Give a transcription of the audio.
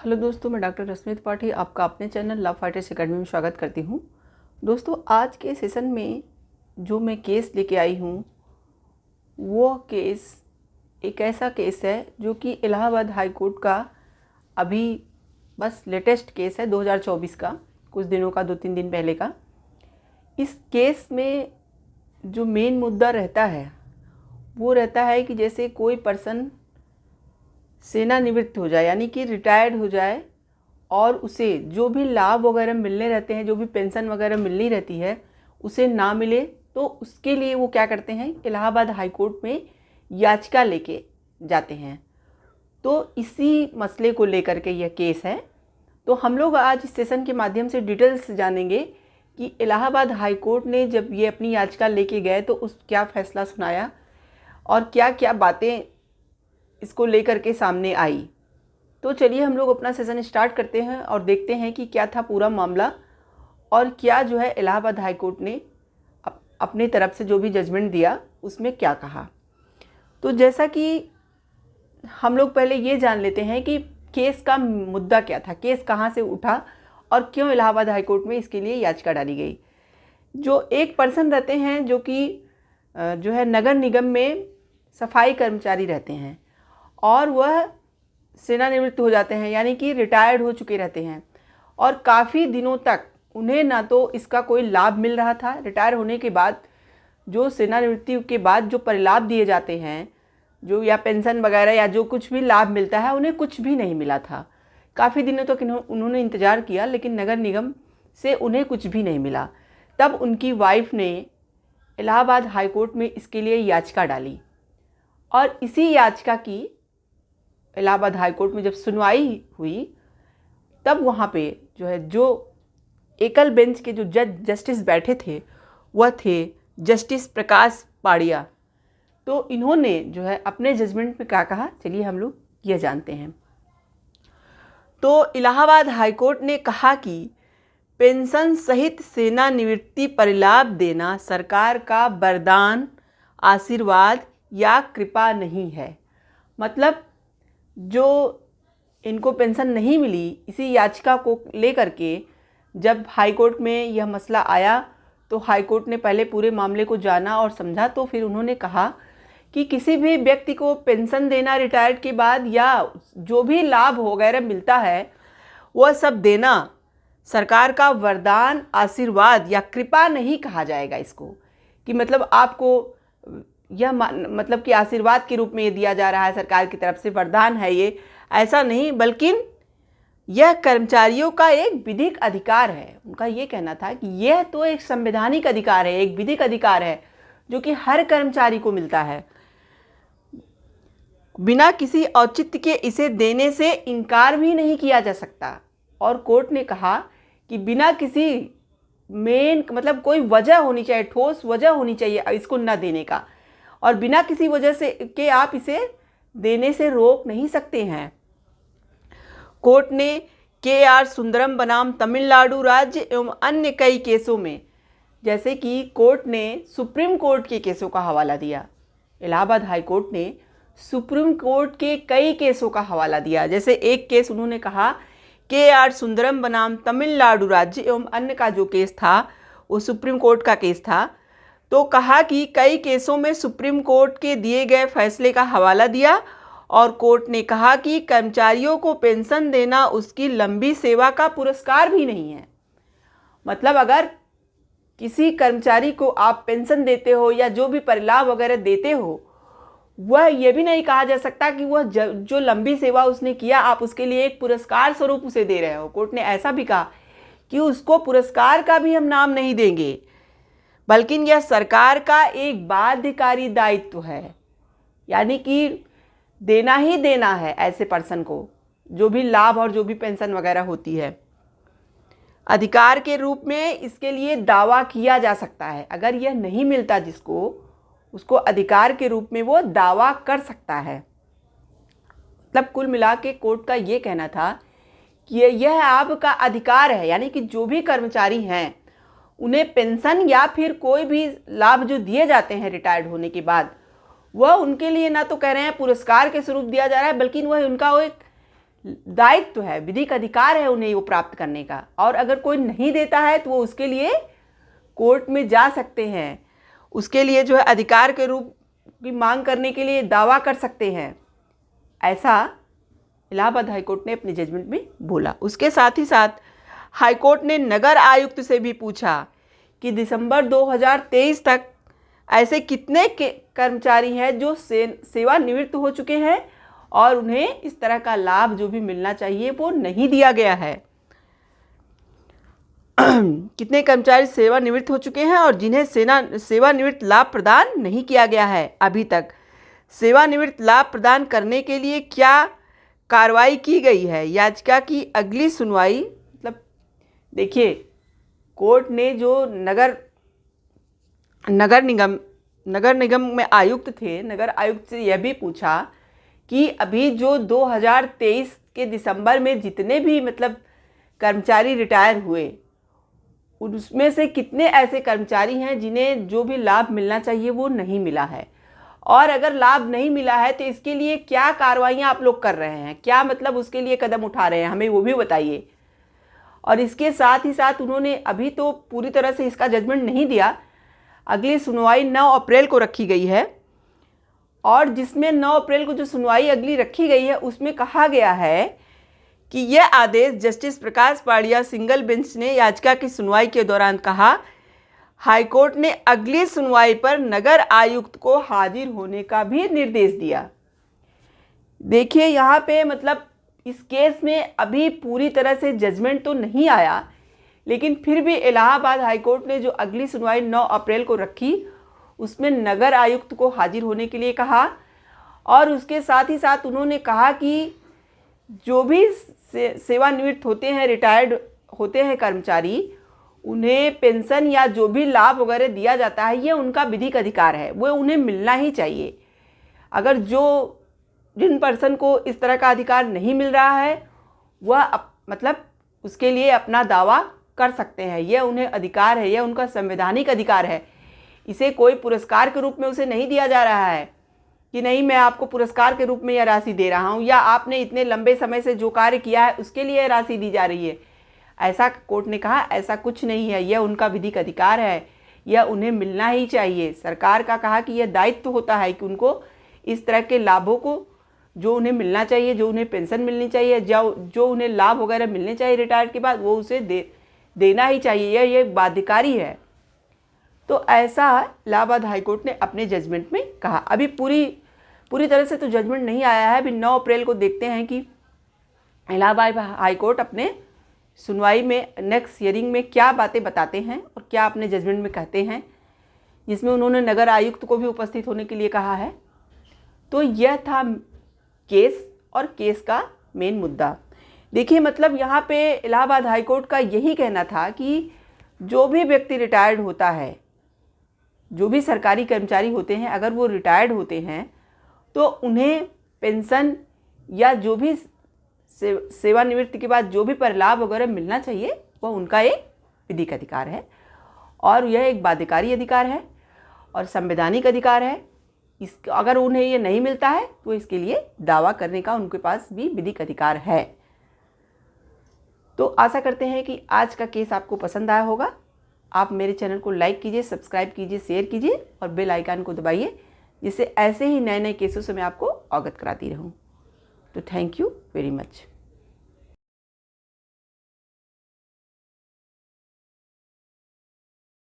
Hello दोस्तों, मैं doctor रश्मि त्रिपाठी आपका अपने चैनल लव फाइटर्स एकेडमी में स्वागत करती हूँ। दोस्तों, आज के सेशन में जो मैं केस लेके आई हूँ वो केस एक ऐसा केस है जो कि इलाहाबाद हाई कोर्ट का अभी बस लेटेस्ट केस है 2024 का, कुछ दिनों का, 2-3 दिन पहले का। इस केस में जो मेन मुद्दा रहता है वो रहता है कि जैसे कोई पर्सन सेवानिवृत्त हो जाए, यानी कि रिटायर्ड हो जाए, और उसे जो भी लाभ वगैरह मिलने रहते हैं, जो भी पेंशन वगैरह मिलनी रहती है, उसे ना मिले, तो उसके लिए वो क्या करते हैं, इलाहाबाद हाई कोर्ट में याचिका लेके जाते हैं। तो इसी मसले को लेकर के यह केस है। तो हम लोग आज इस सेशन के माध्यम से डिटेल्स जानेंगे कि इलाहाबाद हाई कोर्ट ने जब ये अपनी याचिका लेके गए तो उस क्या फ़ैसला सुनाया और क्या क्या बातें इसको लेकर के सामने आई। तो चलिए हम लोग अपना सेशन स्टार्ट करते हैं और देखते हैं कि क्या था पूरा मामला और क्या जो है इलाहाबाद हाई कोर्ट ने अपने तरफ से जो भी जजमेंट दिया उसमें क्या कहा। तो जैसा कि हम लोग पहले ये जान लेते हैं कि केस का मुद्दा क्या था, केस कहाँ से उठा और क्यों इलाहाबाद हाई कोर्ट में इसके लिए याचिका डाली गई। जो एक पर्सन रहते हैं जो कि जो है नगर निगम में सफाई कर्मचारी रहते हैं और वह सेवानिवृत्त हो जाते हैं, यानी कि रिटायर्ड हो चुके रहते हैं, और काफ़ी दिनों तक उन्हें ना तो इसका कोई लाभ मिल रहा था। रिटायर होने के बाद जो सेवानिवृत्ति के बाद जो परिलाभ दिए जाते हैं, जो या पेंशन वगैरह या जो कुछ भी लाभ मिलता है, उन्हें कुछ भी नहीं मिला था। काफ़ी दिनों तक उन्होंने इंतज़ार किया, लेकिन नगर निगम से उन्हें कुछ भी नहीं मिला। तब उनकी वाइफ ने इलाहाबाद हाई कोर्ट में इसके लिए याचिका डाली और इसी याचिका की इलाहाबाद हाई कोर्ट में जब सुनवाई हुई तब वहाँ पे जो एकल बेंच के जो जस्टिस बैठे थे वह थे जस्टिस प्रकाश पाड़िया। तो इन्होंने जो है अपने जजमेंट में क्या कहा, चलिए हम लोग यह जानते हैं। तो इलाहाबाद हाई कोर्ट ने कहा कि पेंशन सहित सेवानिवृत्ति परिलाभ देना सरकार का वरदान, आशीर्वाद या कृपा नहीं है। मतलब जो इनको पेंशन नहीं मिली, इसी याचिका को लेकर के जब हाई कोर्ट में यह मसला आया तो हाई कोर्ट ने पहले पूरे मामले को जाना और समझा। तो फिर उन्होंने कहा कि किसी भी व्यक्ति को पेंशन देना रिटायर्ड के बाद या जो भी लाभ वगैरह मिलता है वह सब देना सरकार का वरदान, आशीर्वाद या कृपा नहीं कहा जाएगा इसको, कि मतलब आपको यह मतलब कि आशीर्वाद के रूप में ये दिया जा रहा है, सरकार की तरफ से वरदान है ये, ऐसा नहीं, बल्कि यह कर्मचारियों का एक विधिक अधिकार है। उनका ये कहना था कि यह तो एक संवैधानिक अधिकार है, एक विधिक अधिकार है जो कि हर कर्मचारी को मिलता है। बिना किसी औचित्य के इसे देने से इनकार भी नहीं किया जा सकता। और कोर्ट ने कहा कि बिना किसी मतलब कोई वजह होनी चाहिए, ठोस वजह होनी चाहिए इसको न देने का, और बिना किसी वजह से के आप इसे देने से रोक नहीं सकते हैं। कोर्ट ने KR सुंदरम बनाम तमिलनाडु राज्य एवं अन्य कई केसों में, जैसे कि कोर्ट ने सुप्रीम कोर्ट के केसों का हवाला दिया, इलाहाबाद हाई कोर्ट ने सुप्रीम कोर्ट के कई केसों का हवाला दिया। जैसे एक केस उन्होंने कहा KR सुंदरम बनाम तमिलनाडु राज्य एवं अन्य का जो केस था वो सुप्रीम कोर्ट का केस था। तो कहा कि कई केसों में सुप्रीम कोर्ट के दिए गए फैसले का हवाला दिया और कोर्ट ने कहा कि कर्मचारियों को पेंशन देना उसकी लंबी सेवा का पुरस्कार भी नहीं है। मतलब अगर किसी कर्मचारी को आप पेंशन देते हो या जो भी परिलाभ वगैरह देते हो, वह यह भी नहीं कहा जा सकता कि वह जो लंबी सेवा उसने किया आप उसके लिए एक पुरस्कार स्वरूप उसे दे रहे हो। कोर्ट ने ऐसा भी कहा कि उसको पुरस्कार का भी हम नाम नहीं देंगे, बल्कि यह सरकार का एक बाध्यकारी दायित्व है, यानी कि देना ही देना है ऐसे पर्सन को जो भी लाभ और जो भी पेंशन वगैरह होती है। अधिकार के रूप में इसके लिए दावा किया जा सकता है। अगर यह नहीं मिलता जिसको, उसको अधिकार के रूप में वो दावा कर सकता है। मतलब कुल मिला के कोर्ट का ये कहना था कि यह आपका अधिकार है, यानी कि जो भी कर्मचारी हैं उन्हें पेंशन या फिर कोई भी लाभ जो दिए जाते हैं रिटायर्ड होने के बाद, वह उनके लिए ना तो कह रहे हैं पुरस्कार के स्वरूप दिया जा रहा है, बल्कि वह उनका वो एक दायित्व है, विधिक अधिकार है उन्हें वो प्राप्त करने का। और अगर कोई नहीं देता है तो वो उसके लिए कोर्ट में जा सकते हैं, उसके लिए जो है अधिकार के रूप की मांग करने के लिए दावा कर सकते हैं। ऐसा इलाहाबाद हाईकोर्ट ने अपने जजमेंट में बोला। उसके साथ ही साथ हाईकोर्ट ने नगर आयुक्त से भी पूछा कि दिसंबर 2023 तक ऐसे कितने कर्मचारी हैं जो सेवानिवृत्त हो चुके हैं और उन्हें इस तरह का लाभ जो भी मिलना चाहिए वो नहीं दिया गया है। कितने कर्मचारी सेवानिवृत्त हो चुके हैं और जिन्हें सेवानिवृत्त लाभ प्रदान नहीं किया गया है अभी तक। सेवानिवृत्त लाभ प्रदान करने के लिए क्या कार्रवाई की गई है? याचिका की अगली सुनवाई, मतलब देखिए, कोर्ट ने जो नगर निगम में आयुक्त थे, नगर आयुक्त से यह भी पूछा कि अभी जो 2023 के दिसंबर में जितने भी मतलब कर्मचारी रिटायर हुए, उसमें से कितने ऐसे कर्मचारी हैं जिन्हें जो भी लाभ मिलना चाहिए वो नहीं मिला है, और अगर लाभ नहीं मिला है तो इसके लिए क्या कार्रवाइयाँ आप लोग कर रहे हैं, क्या मतलब उसके लिए कदम उठा रहे हैं, हमें वो भी बताइए। और इसके साथ ही साथ उन्होंने अभी तो पूरी तरह से इसका जजमेंट नहीं दिया, अगली सुनवाई 9 अप्रैल को रखी गई है, और जिसमें 9 अप्रैल को जो सुनवाई अगली रखी गई है उसमें कहा गया है कि यह आदेश जस्टिस प्रकाश पाड़िया सिंगल बेंच ने याचिका की सुनवाई के दौरान कहा, हाईकोर्ट ने अगली सुनवाई पर नगर आयुक्त को हाजिर होने का भी निर्देश दिया। देखिए यहाँ पे मतलब इस केस में अभी पूरी तरह से जजमेंट तो नहीं आया, लेकिन फिर भी इलाहाबाद हाईकोर्ट ने जो अगली सुनवाई 9 अप्रैल को रखी उसमें नगर आयुक्त को हाजिर होने के लिए कहा, और उसके साथ ही साथ उन्होंने कहा कि जो भी सेवानिवृत्त होते हैं, रिटायर्ड होते हैं कर्मचारी, उन्हें पेंशन या जो भी लाभ वगैरह दिया जाता है ये उनका विधिक अधिकार है, वो उन्हें मिलना ही चाहिए। अगर जिन पर्सन को इस तरह का अधिकार नहीं मिल रहा है वह मतलब उसके लिए अपना दावा कर सकते हैं, यह उन्हें अधिकार है, यह उनका संवैधानिक अधिकार है। इसे कोई पुरस्कार के रूप में उसे नहीं दिया जा रहा है कि नहीं मैं आपको पुरस्कार के रूप में यह राशि दे रहा हूँ, या आपने इतने लंबे समय से जो कार्य किया है उसके लिए राशि दी जा रही है। ऐसा कोर्ट ने कहा ऐसा कुछ नहीं है, यह उनका विधिक अधिकार है, यह उन्हें मिलना ही चाहिए। सरकार का कहा कि यह दायित्व होता है कि उनको इस तरह के लाभों को जो उन्हें मिलना चाहिए, जो उन्हें पेंशन मिलनी चाहिए, जो उन्हें लाभ वगैरह मिलने चाहिए रिटायर्ड के बाद, वो उसे देना ही चाहिए, यह बाध्यकारी है। तो ऐसा इलाहाबाद हाईकोर्ट ने अपने जजमेंट में कहा। अभी पूरी तरह से तो जजमेंट नहीं आया है, अभी 9 अप्रैल को देखते हैं कि इलाहाबाद हाईकोर्ट अपने सुनवाई में नेक्स्ट हियरिंग में क्या बातें बताते हैं और क्या अपने जजमेंट में कहते हैं, जिसमें उन्होंने नगर आयुक्त को भी उपस्थित होने के लिए कहा है। तो यह था केस और केस का मेन मुद्दा। देखिए मतलब यहाँ पे इलाहाबाद हाईकोर्ट का यही कहना था कि जो भी व्यक्ति रिटायर्ड होता है, जो भी सरकारी कर्मचारी होते हैं, अगर वो रिटायर्ड होते हैं तो उन्हें पेंशन या जो भी सेवानिवृत्ति के बाद जो भी पर लाभ वगैरह मिलना चाहिए वह उनका एक विधिक अधिकार है, और यह एक बाध्यकारी अधिकार है और संवैधानिक अधिकार है। अगर उन्हें ये नहीं मिलता है तो इसके लिए दावा करने का उनके पास भी विधिक अधिकार है। तो आशा करते हैं कि आज का केस आपको पसंद आया होगा। आप मेरे चैनल को लाइक कीजिए, सब्सक्राइब कीजिए, शेयर कीजिए और बेल आइकन को दबाइए, जिससे ऐसे ही नए नए केसों से मैं आपको अवगत कराती रहूं। तो थैंक यू वेरी मच।